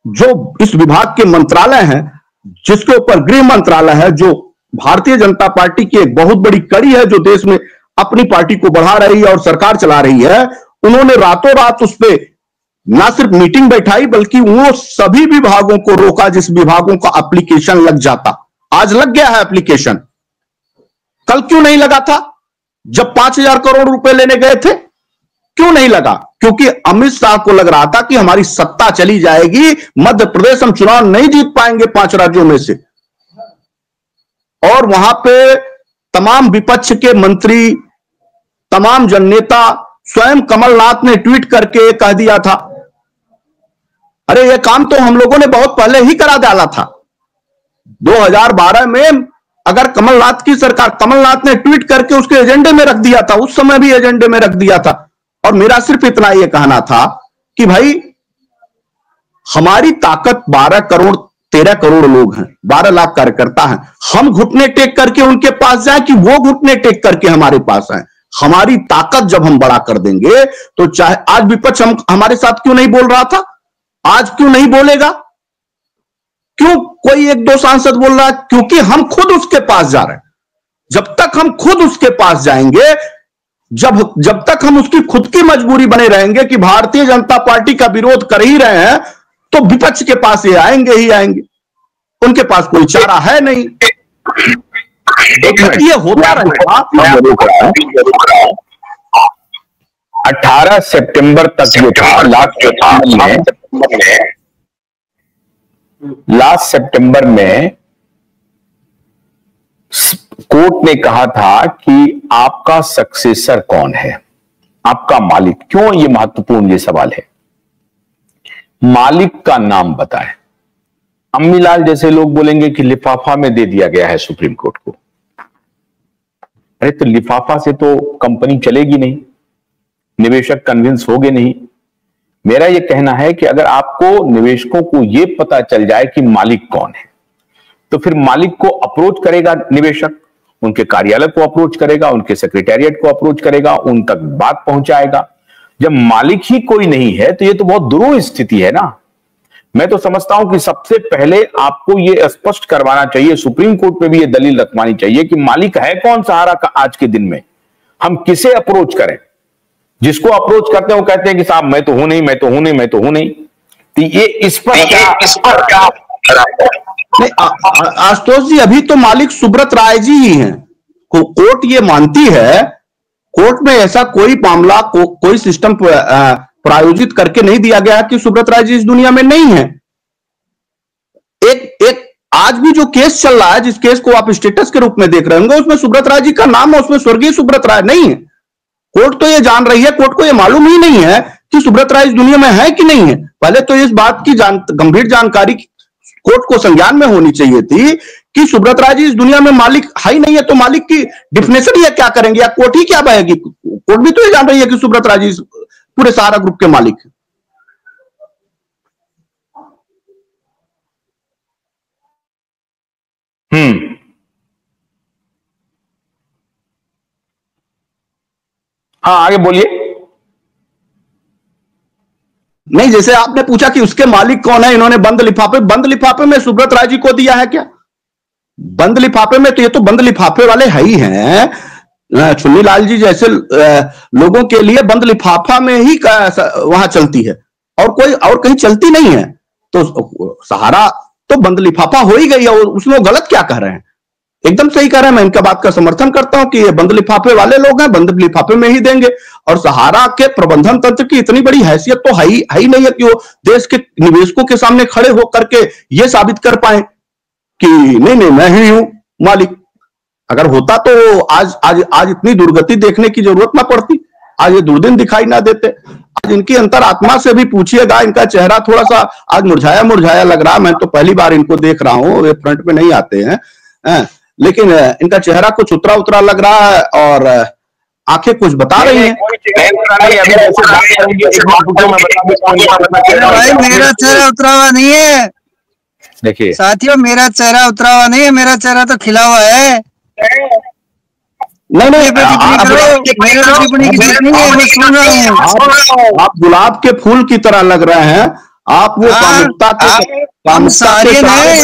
जो इस विभाग के मंत्रालय हैं, जिसके ऊपर गृह मंत्रालय है, जो भारतीय जनता पार्टी की एक बहुत बड़ी कड़ी है, जो देश में अपनी पार्टी को बढ़ा रही है और सरकार चला रही है, उन्होंने रातों रात उस पर ना सिर्फ मीटिंग बैठाई बल्कि वो सभी विभागों को रोका जिस विभागों का एप्लीकेशन लग जाता। आज लग गया है एप्लीकेशन, कल क्यों नहीं लगा था जब 5,000 करोड़ रुपए लेने गए थे? क्यों नहीं लगा? क्योंकि अमित शाह को लग रहा था कि हमारी सत्ता चली जाएगी, मध्य प्रदेश हम चुनाव नहीं जीत पाएंगे 5 राज्यों में से। और वहां पे तमाम विपक्ष के मंत्री, तमाम जननेता, स्वयं कमलनाथ ने ट्वीट करके कह दिया था, अरे ये काम तो हम लोगों ने बहुत पहले ही करा डाला था। 2012 में अगर कमलनाथ की सरकार, कमलनाथ ने ट्वीट करके उसके एजेंडे में रख दिया था, उस समय भी एजेंडे में रख दिया था। और मेरा सिर्फ इतना यह कहना था कि भाई हमारी ताकत 12 करोड़ 13 करोड़ लोग हैं, 12 लाख कार्यकर्ता हैं। हम घुटने टेक करके उनके पास जाएं कि वो घुटने टेक करके हमारे पास आए? हमारी ताकत जब हम बड़ा कर देंगे तो चाहे आज विपक्ष हमारे साथ क्यों नहीं बोल रहा था, आज क्यों नहीं बोलेगा? क्यों कोई 1-2 सांसद बोल रहा है? क्योंकि हम खुद उसके पास जा रहे हैं। जब तक हम खुद उसके पास जाएंगे, जब तक हम उसकी खुद की मजबूरी बने रहेंगे कि भारतीय जनता पार्टी का विरोध कर ही रहे हैं, तो विपक्ष के पास ये आएंगे ही आएंगे। उनके पास कोई चारा है नहीं। ये होता रहेगा। 18 सितंबर तक जो था, लास्ट सितंबर में कोर्ट ने कहा था कि आपका सक्सेसर कौन है, आपका मालिक। क्यों ये महत्वपूर्ण ये सवाल है? मालिक का नाम बताएं। अम्मीलाल जैसे लोग बोलेंगे कि लिफाफा में दे दिया गया है सुप्रीम कोर्ट को। अरे तो लिफाफा से तो कंपनी चलेगी नहीं, निवेशक कन्विंस होगे नहीं। मेरा यह कहना है कि अगर आपको निवेशकों को यह पता चल जाए कि मालिक कौन है, तो फिर मालिक को अप्रोच करेगा निवेशक, उनके कार्यालय को अप्रोच करेगा, उनके सेक्रेटेरिएट को अप्रोच करेगा, उन तक बात पहुंचाएगा। जब मालिक ही कोई नहीं है तो यह तो बहुत दुरूह स्थिति है ना। मैं तो समझता हूं कि सबसे पहले आपको यह स्पष्ट करवाना चाहिए, सुप्रीम कोर्ट में भी यह दलील रखवानी चाहिए कि मालिक है कौन सहारा का आज के दिन में। हम किसे अप्रोच करें? जिसको अप्रोच करते हैं वो कहते हैं कि साहब मैं तो हूं नहीं, मैं तो हूं नहीं, मैं तो हूं नहीं। तो ये इस पर क्या नहीं आशुतोष जी, अभी तो मालिक सुब्रत राय जी ही हैं। कोर्ट ये मानती है, कोर्ट में ऐसा कोई मामला कोई सिस्टम प्रायोजित करके नहीं दिया गया कि सुब्रत राय जी इस दुनिया में नहीं है। एक आज भी जो केस चल रहा है, जिस केस को आप स्टेटस के रूप में देख रहे होंगे, उसमें सुब्रत राय जी का नाम है, उसमें स्वर्गीय सुब्रत राय नहीं है। कोर्ट तो ये जान रही है, कोर्ट को ये मालूम ही नहीं है कि सुब्रत राय इस दुनिया में है कि नहीं है। पहले तो इस बात की गंभीर जानकारी कोर्ट को संज्ञान में होनी चाहिए थी कि सुब्रत राय जी इस दुनिया में मालिक है ही नहीं है, तो मालिक की डिफिनेशन ही क्या करेंगे, या कोर्ट ही क्या बहेगी? कोर्ट भी तो ये जान रही है कि सुब्रत राय जी पूरे सहारा ग्रुप के मालिक है। हाँ आगे बोलिए। नहीं, जैसे आपने पूछा कि उसके मालिक कौन है, इन्होंने बंद लिफाफे में सुब्रत राय जी को दिया है क्या? बंद लिफाफे में तो ये तो बंद लिफाफे वाले है ही हैं। चुन्नी लाल जी जैसे लोगों के लिए बंद लिफाफा में ही वहां चलती है और कोई और कहीं चलती नहीं है। तो सहारा तो बंद लिफाफा हो ही गई है। उसमें वो गलत क्या कह रहे हैं? एकदम सही कह रहे हैं। मैं इनका बात का समर्थन करता हूं कि ये बंद लिफाफे वाले लोग हैं, बंद लिफाफे में ही देंगे। और सहारा के प्रबंधन तंत्र की इतनी बड़ी हैसियत तो है ही नहीं है कि वो देश के निवेशकों के सामने खड़े होकर के ये साबित कर पाए कि नहीं मैं ही हूं मालिक। अगर होता तो आज इतनी दुर्गति देखने की जरूरत ना पड़ती, आज ये दुर्दिन दिखाई ना देते। आज इनकी अंतरात्मा से भी पूछिएगा, इनका चेहरा थोड़ा सा आज मुरझाया मुरझाया लग रहा है। मैं तो पहली बार इनको देख रहा हूं, वे फ्रंट में नहीं आते हैं, लेकिन इनका चेहरा कुछ उतरा उतरा लग रहा है और आंखें कुछ बता रही हैं। भाई मेरा चेहरा उतरा हुआ नहीं है, देखिए साथियों, मेरा चेहरा उतरा हुआ नहीं है, मेरा चेहरा तो खिला हुआ है। नहीं आप गुलाब के फूल की तरह लग रहे हैं आप वो कामुकता हम सारियन हैं,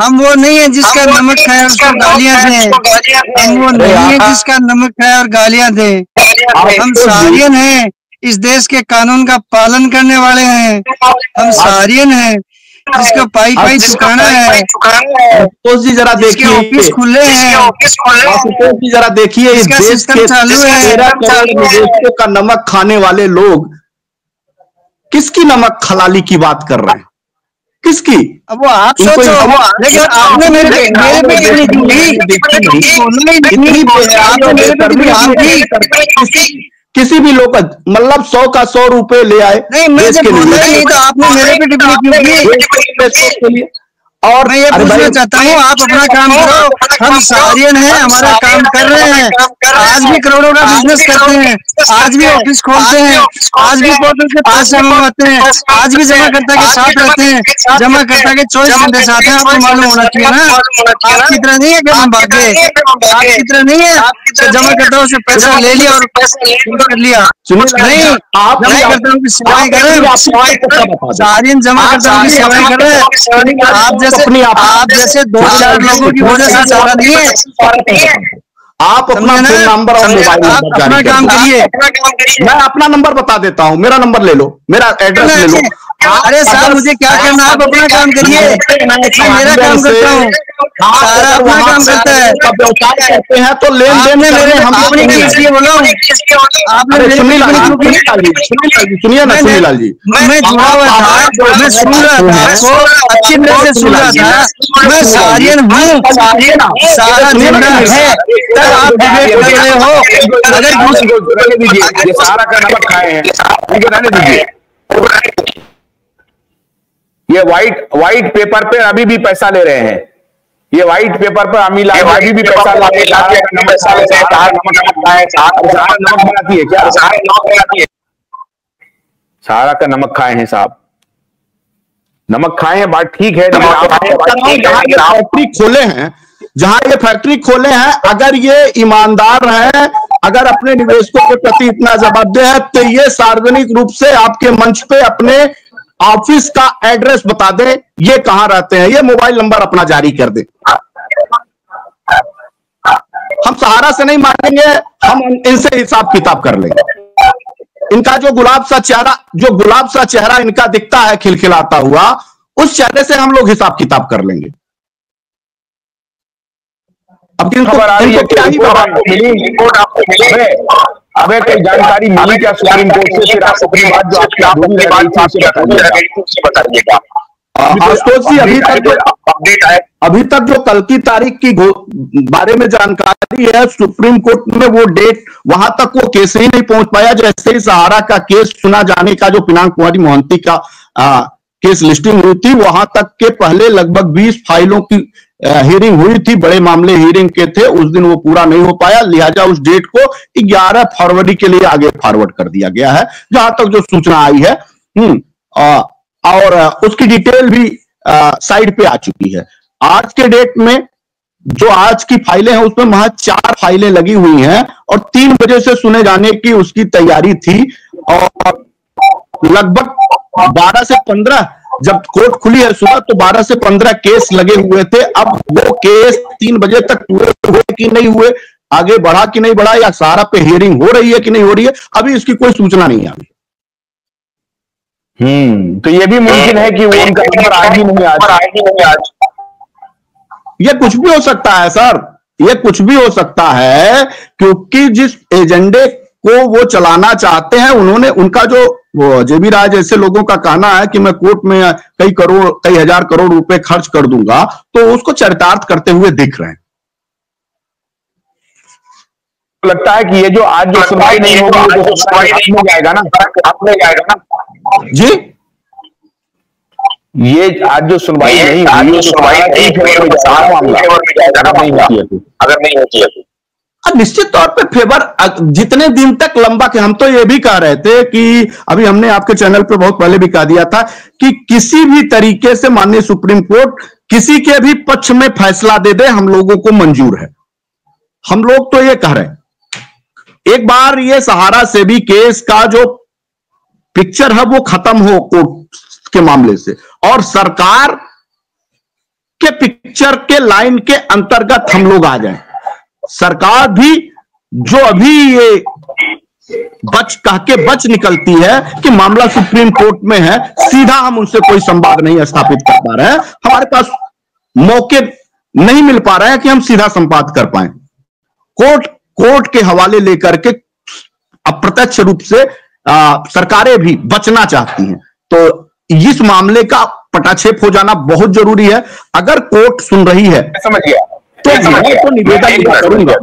हम वो नहीं है जिसका नमक खाए उसको गालियां दे, हम वो नहीं है जिसका नमक खाए और गालियां दे। हम सारियन हैं, इस देश के कानून का पालन करने वाले हैं। हम सारियन हैं, जिसको पाई पाई चुकाना है। आशुतोष जी जरा देखिए, ऑफिस खुले हैं, आशुतोष जी जरा देखिए, इस देश सिस्टम के चालू है। 13 करोड़ निवेशकों का नमक खाने वाले लोग किसकी नमक खलाली की बात कर रहे हैं? किसकी? अब वो आप सोचो, लेकिन आपने मेरे पे किसी भी लोग मतलब 100 का 100 रुपए ले आए, नहीं, मैं जब बोला ही नहीं तो आपने मेरे पे टिप्पणी क्यों की? और मैं ये पूछना चाहता हूँ, आप अपना काम करो, हम सारियन हैं, हमारा काम कर रहे हैं। आज भी करोड़ों का बिजनेस करते हैं, आज भी ऑफिस खोलते हैं, आज भी पोर्टल से पैसे मंगवाते हैं, आज भी जमाकर्ता के साथ रहते हैं, जमाकर्ता के 24 घंटे साथ हैं। आपको मालूम होना चाहिए ना, आपकी तरह नहीं है कि हम भागे, आपकी तरह नहीं है जमाकर्ताओं से पैसा ले लिया और कर लिया। नहीं, आप जमाकर्ताओं की सेवाएं कर रहे हैं, सारियन जमाकर्ताओं की सेवाएं कर रहे हैं। आप जैसे 2-4 लोगों की वजह से सारा नहीं है। आप अपना फोन नंबर और मोबाइल नंबर अपना काम करिए। मैं अपना नंबर बता देता हूँ, मेरा नंबर ले लो, मेरा एड्रेस ले लो। अरे साहब, मुझे क्या करना, आप अपना काम करिए, मैं मेरा काम करता हूँ, सारा अपना काम करता है। व्यवसाय करते हैं तो लेन देन में मेरे हम अपनी इसलिए बोला हूँ, आपने सुनील लाल जी, मैं जुड़ा हुआ था, मैं सुन रहा था, आपको अच्छी तरह से सुन रहा था। मैं सारियन हूँ, सारा जिंदा है, तब आप डिबेट कर रहे हो। अगर ये सारा का नमक खाए हैं, रहने दीजिए। ये व्हाइट पेपर पे अभी भी पैसा ले रहे हैं, ये व्हाइट पेपर पर अमीर अभी भी पैसा ला रहे हैं, नमक बनाती है क्या? सारा का नमक खाए हैं साहब, नमक खाए हैं, बात ठीक है। फैक्ट्री खोले हैं, जहां ये फैक्ट्री खोले हैं, अगर ये ईमानदार है, अगर अपने निवेशकों के प्रति इतना जवाबदेह है, तो ये सार्वजनिक रूप से आपके मंच पे अपने ऑफिस का एड्रेस बता दे, ये कहां रहते हैं, ये मोबाइल नंबर अपना जारी कर दे। हम सहारा से नहीं मांगेंगे, हम इनसे हिसाब किताब कर लेंगे। इनका जो गुलाब सा चेहरा इनका दिखता है खिलखिलाता हुआ, उस चेहरे से हम लोग हिसाब किताब कर लेंगे। अब इनको क्या ही रिपोर्ट आपको मिली, अबे कोई जानकारी मिली क्या सुप्रीम कोर्ट से? फिर आप अपनी बात जो आपकी बताइएगा। आशुतोष जी, अभी तक जो कल की तारीख की बारे में जानकारी है, सुप्रीम कोर्ट में वो डेट, वहां तक वो केस ही नहीं पहुंच पाया। जैसे ही सहारा का केस सुना जाने का, जो पिनाक कुमारी मोहंती का केस लिस्टिंग हुई थी, वहां तक के पहले लगभग 20 फाइलों की हियरिंग हुई थी, बड़े मामले हियरिंग के थे। उस दिन वो पूरा नहीं हो पाया, लिहाजा उस डेट को 11 फरवरी के लिए आगे फॉरवर्ड कर दिया गया है, जहां तक जो सूचना आई है। और उसकी डिटेल भी साइड पे आ चुकी है। आज के डेट में जो आज की फाइलें हैं, उसमें महज 4 फाइलें लगी हुई हैं और 3 बजे से सुने जाने की उसकी तैयारी थी। और लगभग 12 से 15, जब कोर्ट खुली है सुबह, तो 12 से 15 केस लगे हुए थे। अब वो केस 3 बजे तक पूरे हुए कि नहीं हुए, आगे बढ़ा कि नहीं बढ़ा, या सहारा पे हियरिंग हो रही है कि नहीं हो रही है, अभी इसकी कोई सूचना नहीं आ रही। तो ये भी मुमकिन है कि वो उनका नंबर आज ही नहीं आज। ये कुछ भी हो सकता है सर, ये कुछ भी हो सकता है, क्योंकि जिस एजेंडे को वो चलाना चाहते हैं, उन्होंने, उनका जो जेबी राय जैसे लोगों का कहना है कि मैं कोर्ट में कई हजार करोड़ रुपए खर्च कर दूंगा, तो उसको चरितार्थ करते हुए दिख रहे हैं। लगता है कि ये जो आज जो सुनवाई नहीं होगी, तो सुनवाई में जाएगा ना जी, ये आज जो सुनवाई नहीं अगर नहीं होती है तो निश्चित तौर पे फेवर जितने दिन तक लंबा के, हम तो ये भी कह रहे थे कि अभी हमने आपके चैनल पे बहुत पहले भी कह दिया था कि किसी भी तरीके से माननीय सुप्रीम कोर्ट किसी के भी पक्ष में फैसला दे दे, हम लोगों को मंजूर है। हम लोग तो ये कह रहे हैं, एक बार ये सहारा सेबी केस का जो पिक्चर है वो खत्म हो कोर्ट के मामले से, और सरकार के पिक्चर के लाइन के अंतर्गत हम लोग आ जाएं। सरकार भी जो अभी ये बच निकलती है कि मामला सुप्रीम कोर्ट में है, सीधा हम उनसे कोई संवाद नहीं स्थापित कर पा रहे हैं, हमारे पास मौके नहीं मिल पा रहे हैं कि हम सीधा संवाद कर पाए। कोर्ट के हवाले लेकर के अप्रत्यक्ष रूप से सरकारें भी बचना चाहती हैं, तो इस मामले का पटाक्षेप हो जाना बहुत जरूरी है। अगर कोर्ट सुन रही है समझ गया तो मैं तो निवेदन करूंगा।